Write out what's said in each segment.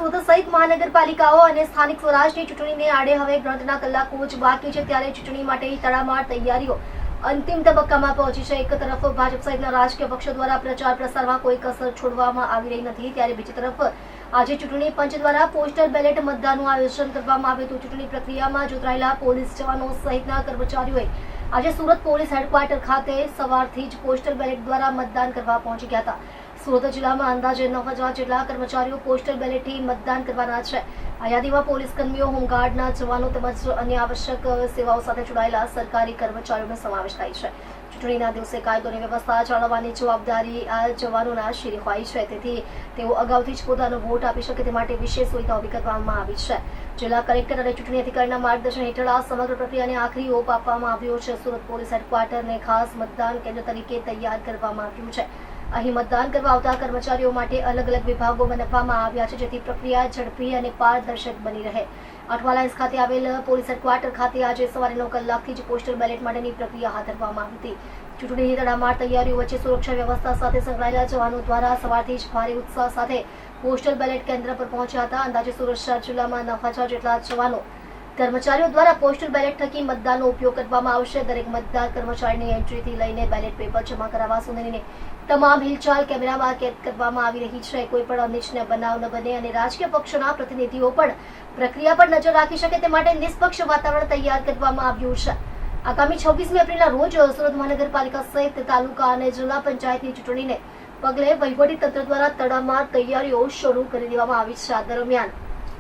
સુરત સહિત મહાનગરપાલિકાઓ અને સ્થાનિક સ્વરાજની ચૂંટણીને આડે હવે ગણતરીના કલાકો જ બાકી છે, ત્યારે ચૂંટણી માટે તડામાર તૈયારીઓ અંતિમ તબક્કામાં પહોંચી છે। એક તરફ ભાજપ સહિતના રાજકીય પક્ષો દ્વારા પ્રચાર પ્રસારમાં કોઈ કસર છોડવામાં આવી રહી નથી, ત્યારે બીજી તરફ આજે ચૂંટણી પંચ દ્વારા પોસ્ટલ બેલેટ મતદાનનું આયોજન કરવામાં આવ્યું હતું। ચૂંટણી પ્રક્રિયામાં જોતરાયેલા પોલીસ જવાનો સહિતના કર્મચારીઓએ આજે સુરત પોલીસ હેડક્વાર્ટર ખાતે સવારથી જ પોસ્ટલ બેલેટ દ્વારા મતદાન કરવા પહોંચી ગયા હતા। સુરત જિલ્લામાં અંદાજે 9,000 જેટલા કર્મચારીઓ પોસ્ટલ બેલેટથી મતદાન કરવાના છે। આ યાદીમાં પોલીસ કર્મીઓ, હોમગાર્ડના જવાનો તેમજ અન્ય આવશ્યક સેવાઓ સાથે જોડાયેલા સરકારી કર્મચારીઓનો સમાવેશ થાય છે। ચૂંટણીના દિવસે કાયદોની વ્યવસ્થા જાળવવાની જવાબદારી આ જવાનોના શિરે હોય છે, તેથી તેઓ અગાઉથી જ પોતાનો વોટ આપી શકે તે માટે વિશેષ સુવિધા ઊભી કરવામાં આવી છે। જિલ્લા કલેક્ટર અને ચૂંટણી અધિકારીના માર્ગદર્શન હેઠળ આ સમગ્ર પ્રક્રિયાને આખરી ઓપ આપવામાં આવ્યો છે। સુરત પોલીસ હેડક્વાર્ટરને ખાસ મતદાન કેન્દ્ર તરીકે તૈયાર કરવામાં આવ્યું છે। અહીં મતદાન કરવા આવતા કર્મચારીઓ માટે અલગ અલગ વિભાગો બનાવવામાં આવ્યા છે, જેથી પ્રક્રિયા ઝડપી અને પારદર્શક બની રહે। અઠવા લાઇન્સ ખાતે આવેલ પોલીસ હેડક્વાર્ટર ખાતે આજે સવારે 9 કલાકથી જ પોસ્ટલ બેલેટ માટેની પ્રક્રિયા હાથ ધરવામાં આવી હતી। ચૂંટણીની તડામાર તૈયારીઓ વચ્ચે સુરક્ષા વ્યવસ્થા સાથે સંકળાયેલા જવાનો દ્વારા સવારથી જ ભારે ઉત્સાહ સાથે પોસ્ટલ બેલેટ કેન્દ્ર પર પહોંચ્યા હતા। અંદાજે સુરત જિલ્લામાં 9,000 જેટલા જવાનો કર્મચારીઓ દ્વારા પોસ્ટલ બેલેટ થકી મતદાનનો ઉપયોગ કરવામાં આવશે। દરેક મતદાર કર્મચારીની એન્ટ્રીથી લઈને બેલેટ પેપર જમા કરાવવા સુધીની તમામ હિલચાલ કેમેરામાં કેદ કરવામાં આવી રહી છે। કોઈ પણ અનિચ્છનીય બનાવ ન બને અને રાજકીય પક્ષોના પ્રતિનિધિઓ પણ પ્રક્રિયા પર નજર રાખી શકે તે માટે નિષ્પક્ષ વાતાવરણ તૈયાર કરવામાં આવ્યું છે। આગામી 26મી એપ્રિલના રોજ સુરત મહાનગરપાલિકા સહિત તાલુકા અને જિલ્લા પંચાયતની ચૂંટણીને પગલે વહીવટીતંત્ર દ્વારા તડામાર તૈયારીઓ શરૂ કરી દેવામાં આવી છે। આ દરમિયાન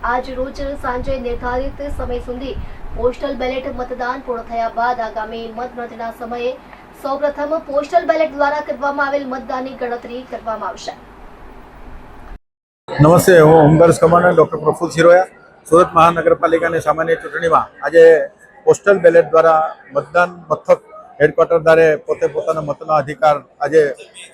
આજ રોજ સાંજે નિર્ધારિત સમય સુધી પોસ્ટલ બેલેટ મતદાન પૂર્ણ થયા બાદ આગામી મતગણતરીના સમયે સૌપ્રથમ પોસ્ટલ બેલેટ દ્વારા કરવામાં આવેલ મતદાનની ગણતરી કરવામાં આવશે। નમસ્તે, હું home guard commander doctor Praful Siroya. Surat મહાનગરપાલિકાની સામાન્ય ચૂંટણીમાં આજે પોસ્ટલ બેલેટ દ્વારા મતદાન મથક હેડક્વાર્ટર દ્વારે પોતે પોતાના મતનો અધિકાર આજે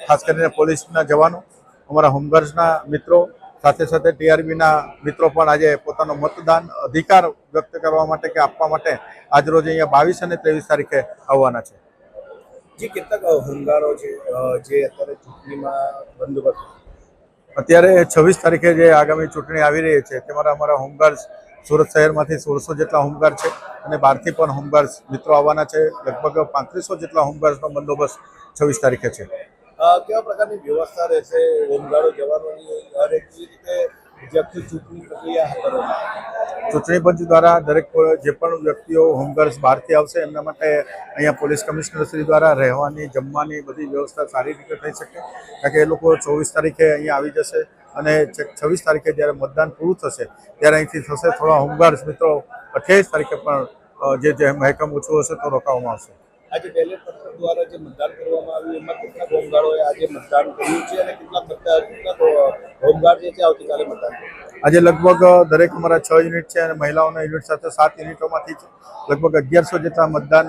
ખાસ કરીને પોલીસના જવાનો, અમારા હોમગાર્ડ્સના મિત્રો સાથે સાથે ટીઆરબીના મિત્રો પણ આજે પોતાનો મતદાન અધિકાર વ્યક્ત કરવા માટે કે આપવા માટે આજરોજ અહીંયા 22 અને 23 તારીખે આવવાના છે। જે કેટલા હોમગાર્ડો છે જે અત્યારે ચૂંટણીમાં બંદોબસ્ત? અત્યારે 26 તારીખે જે આગામી ચૂંટણી આવી રહી છે તેમાં અમારા હોમગાર્ડ્સ સુરત શહેરમાંથી 1600 જેટલા હોમગાર્ડ છે અને બહારથી પણ હોમગાર્ડ્સ મિત્રો આવવાના છે। લગભગ 3500 જેટલા હોમગાર્ડ્સનો બંદોબસ્ત 26 તારીખે છે। કેવા પ્રકારની વ્યવસ્થા રહેશે હોમગાર્ડો જવાનોની અને કેવી રીતે ચૂંટણી પ્રક્રિયા હાથ ધરવામાં? ચૂંટણી પંચ દ્વારા દરેક જે પણ વ્યક્તિઓ હોમગાર્ડ્સ બહારથી આવશે એમના માટે અહીંયા પોલીસ કમિશનર શ્રી દ્વારા રહેવાની, જમવાની બધી વ્યવસ્થા સારી રીતે થઈ શકે, કારણ કે એ લોકો 24 તારીખે અહીંયા આવી જશે અને 26 તારીખે જ્યારે મતદાન પૂરું થશે ત્યારે અહીંથી થશે થોડા હોમગાર્ડ્સ મિત્રો 28 તારીખે પણ જે મહેકમ ઓછું હશે તો રોકાવામાં આવશે। આજે બેલેટ પત્ર દ્વારા જે મતદાન કરવામાં આવ્યું એમાં કેટલાક હોમગાર્ડોએ આજે મતદાન કર્યું છે અને કેટલાક હોમગાર્ડ જે છે આવતીકાલે મતદાન કર્યું? આજે લગભગ દરેક અમારા 6 યુનિટ છે અને મહિલાઓના યુનિટ સાથે 7 યુનિટોમાંથી લગભગ 1100 જેટલા મતદાન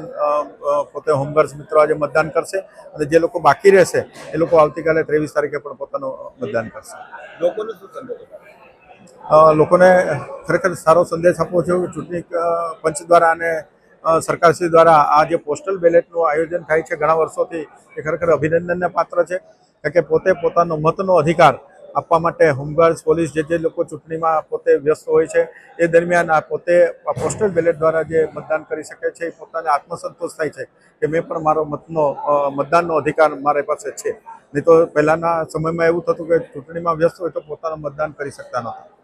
પોતે હોમગાર્ડ્સ મિત્રો આજે મતદાન કરશે અને જે લોકો બાકી રહેશે એ લોકો આવતીકાલે 23 તારીખે પણ પોતાનું મતદાન કરશે। લોકોને શું સંદેશ? લોકોને ખરેખર સારો સંદેશ આપવો છે કે ચૂંટણી પંચ દ્વારા અને સરકારશ્રી દ્વારા આ જે પોસ્ટલ બેલેટનું આયોજન થાય છે ઘણા વર્ષોથી એ ખરેખર અભિનંદનને પાત્ર છે, કારણ કે પોતે પોતાનો મતનો અધિકાર આપવા માટે હોમગાર્ડ્સ, પોલીસ જે લોકો ચૂંટણીમાં પોતે વ્યસ્ત હોય છે એ દરમિયાન આ પોતે પોસ્ટલ બેલેટ દ્વારા જે મતદાન કરી શકે છે એ પોતાને આત્મસંતોષ થાય છે કે મેં પણ મારો મતદાનનો અધિકાર મારી પાસે છે। નહીં તો પહેલાંના સમયમાં એવું થતું કે ચૂંટણીમાં વ્યસ્ત હોય તો પોતાનું મતદાન કરી શકતા નહોતા।